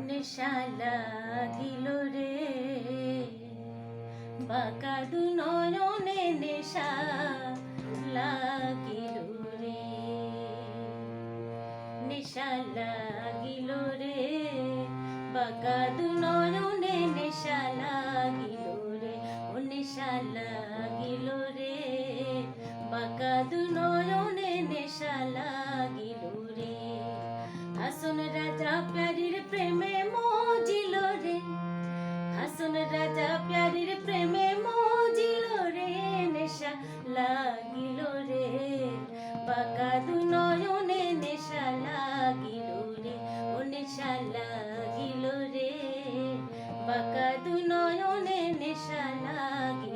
নেশা লাগিল রে, বাঁকা দু নয়নে নেশা লাগিল রে, নেশা লাগিল রে, বাঁকা দু নয়নে নেশা লাগিল রে, ও নেশা লাগিল রে, বাঁকা দু নয়নে নেশা লাগিল রে। হাসন রাজা প্যারির প্রেমে মজিল রে, হাসন রাজা প্যারির প্রেমে মজিল রে, নেশা লাগিল রে, বাঁকা দু নয়নে নেশা লাগিল রে, ও নেশা লাগিল রে, বাঁকা দু নয়নে নেশা লাগিল